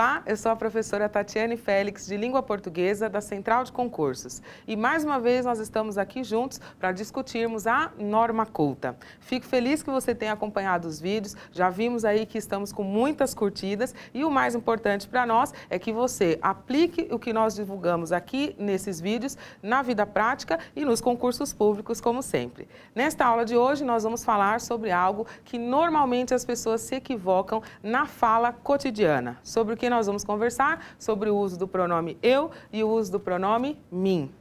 Olá, eu sou a professora Tatiane Félix, de Língua Portuguesa, da Central de Concursos. E mais uma vez nós estamos aqui juntos para discutirmos a norma culta. Fico feliz que você tenha acompanhado os vídeos, já vimos aí que estamos com muitas curtidas e o mais importante para nós é que você aplique o que nós divulgamos aqui nesses vídeos na vida prática e nos concursos públicos, como sempre. Nesta aula de hoje nós vamos falar sobre algo que normalmente as pessoas se equivocam na fala cotidiana. Sobre o que nós vamos conversar? Sobre o uso do pronome eu e o uso do pronome mim.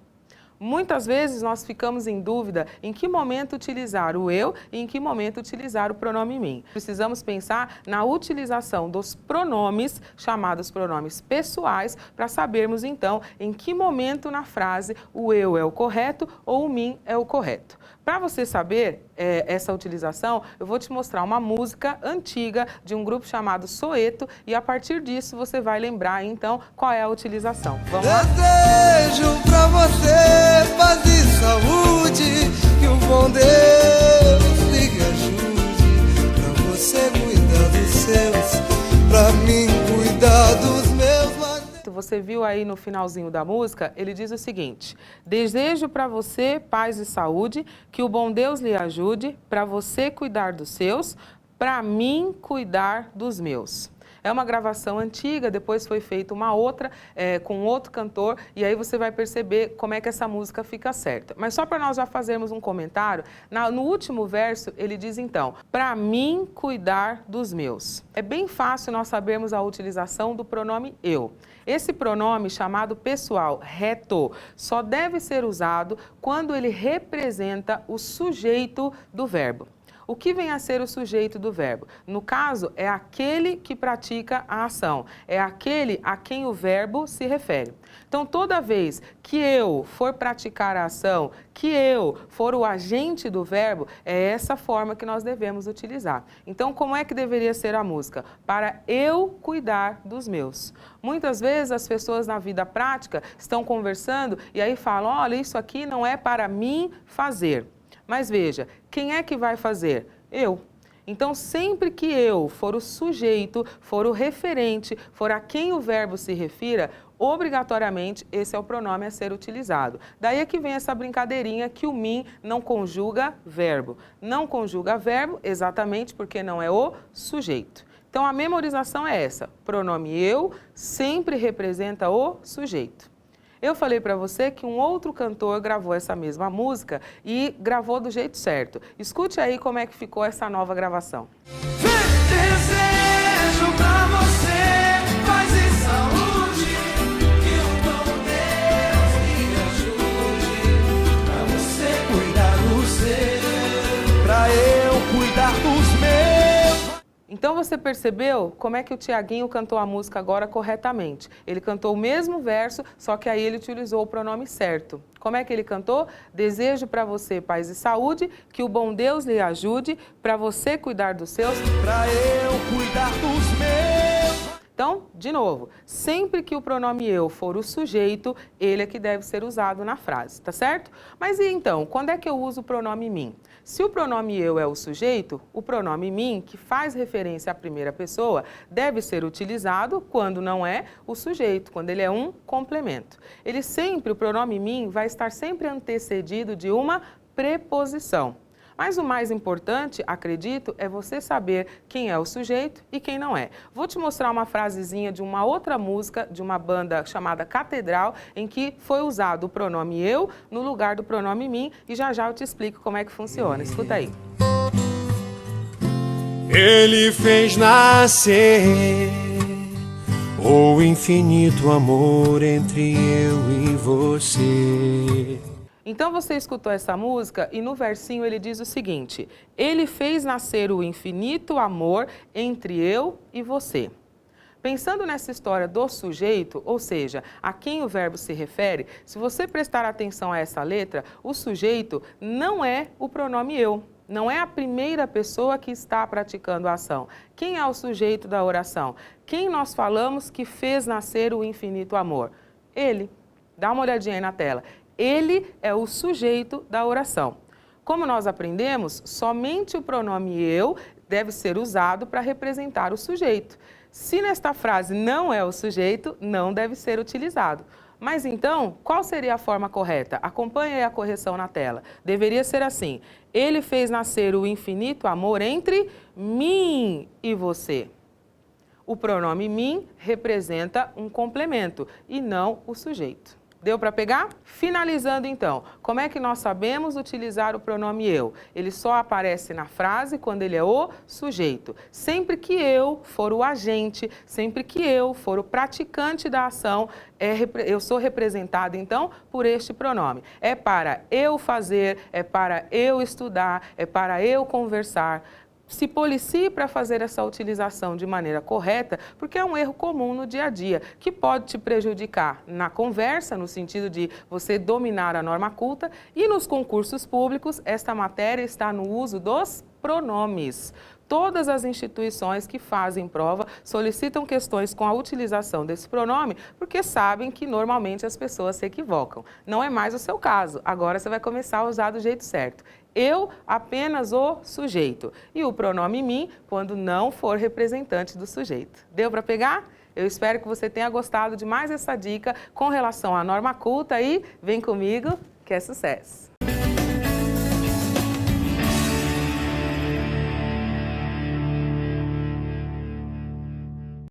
Muitas vezes nós ficamos em dúvida em que momento utilizar o eu e em que momento utilizar o pronome mim. Precisamos pensar na utilização dos pronomes, chamados pronomes pessoais, para sabermos então em que momento na frase o eu é o correto ou o mim é o correto. Para você saber essa utilização, eu vou te mostrar uma música antiga de um grupo chamado Soeto e a partir disso você vai lembrar então qual é a utilização. Vamos lá? Desejo pra você paz e saúde, que o bom Deus lhe ajude, pra você cuidar dos seus, pra mim cuidar dos meus. Você viu aí no finalzinho da música, ele diz o seguinte: desejo para você paz e saúde, que o bom Deus lhe ajude, para você cuidar dos seus, para mim cuidar dos meus. É uma gravação antiga, depois foi feita uma outra com outro cantor e aí você vai perceber como é que essa música fica certa. Mas só para nós já fazermos um comentário, no último verso ele diz então, para mim cuidar dos meus. É bem fácil nós sabermos a utilização do pronome eu. Esse pronome chamado pessoal, reto, só deve ser usado quando ele representa o sujeito do verbo. O que vem a ser o sujeito do verbo? No caso, é aquele que pratica a ação, é aquele a quem o verbo se refere. Então, toda vez que eu for praticar a ação, que eu for o agente do verbo, é essa forma que nós devemos utilizar. Então, como é que deveria ser a música? Para eu cuidar dos meus. Muitas vezes as pessoas na vida prática estão conversando e aí falam, olha, isso aqui não é para mim fazer. Mas veja, quem é que vai fazer? Eu. Então, sempre que eu for o sujeito, for o referente, for a quem o verbo se refira, obrigatoriamente esse é o pronome a ser utilizado. Daí é que vem essa brincadeirinha que o mim não conjuga verbo. Não conjuga verbo exatamente porque não é o sujeito. Então, a memorização é essa. Pronome eu sempre representa o sujeito. Eu falei para você que um outro cantor gravou essa mesma música e gravou do jeito certo. Escute aí como é que ficou essa nova gravação. Desejo pra você paz e saúde, que o bom Deus lhe ajude, pra você cuidar do seu, pra eu cuidar dos meus. Então você percebeu como é que o Tiaguinho cantou a música agora corretamente. Ele cantou o mesmo verso, só que aí ele utilizou o pronome certo. Como é que ele cantou? Desejo para você paz e saúde, que o bom Deus lhe ajude, para você cuidar dos seus, pra eu cuidar dos meus. Então, de novo, sempre que o pronome eu for o sujeito, ele é que deve ser usado na frase, tá certo? Mas e então, quando é que eu uso o pronome mim? Se o pronome eu é o sujeito, o pronome mim, que faz referência à primeira pessoa, deve ser utilizado quando não é o sujeito, quando ele é um complemento. O pronome mim vai estar sempre antecedido de uma preposição. Mas o mais importante, acredito, é você saber quem é o sujeito e quem não é. Vou te mostrar uma frasezinha de uma outra música, de uma banda chamada Catedral, em que foi usado o pronome eu no lugar do pronome mim e já já eu te explico como é que funciona. Escuta aí. Ele fez nascer o infinito amor entre eu e você. Então você escutou essa música e no versinho ele diz o seguinte: ele fez nascer o infinito amor entre eu e você. Pensando nessa história do sujeito, ou seja, a quem o verbo se refere, se você prestar atenção a essa letra, o sujeito não é o pronome eu. Não é a primeira pessoa que está praticando a ação. Quem é o sujeito da oração? Quem nós falamos que fez nascer o infinito amor? Ele. Dá uma olhadinha aí na tela. Ele é o sujeito da oração. Como nós aprendemos, somente o pronome eu deve ser usado para representar o sujeito. Se nesta frase não é o sujeito, não deve ser utilizado. Mas então, qual seria a forma correta? Acompanhe aí a correção na tela. Deveria ser assim: ele fez nascer o infinito amor entre mim e você. O pronome mim representa um complemento e não o sujeito. Deu para pegar? Finalizando então, como é que nós sabemos utilizar o pronome eu? Ele só aparece na frase quando ele é o sujeito. Sempre que eu for o agente, sempre que eu for o praticante da ação, eu sou representado então por este pronome. É para eu fazer, é para eu estudar, é para eu conversar. Se policie para fazer essa utilização de maneira correta, porque é um erro comum no dia a dia, que pode te prejudicar na conversa, no sentido de você dominar a norma culta, e nos concursos públicos, esta matéria está no uso dos pronomes. Todas as instituições que fazem prova solicitam questões com a utilização desse pronome porque sabem que normalmente as pessoas se equivocam. Não é mais o seu caso, agora você vai começar a usar do jeito certo. Eu, apenas o sujeito. E o pronome mim, quando não for representante do sujeito. Deu para pegar? Eu espero que você tenha gostado de mais essa dica com relação à norma culta e vem comigo que é sucesso!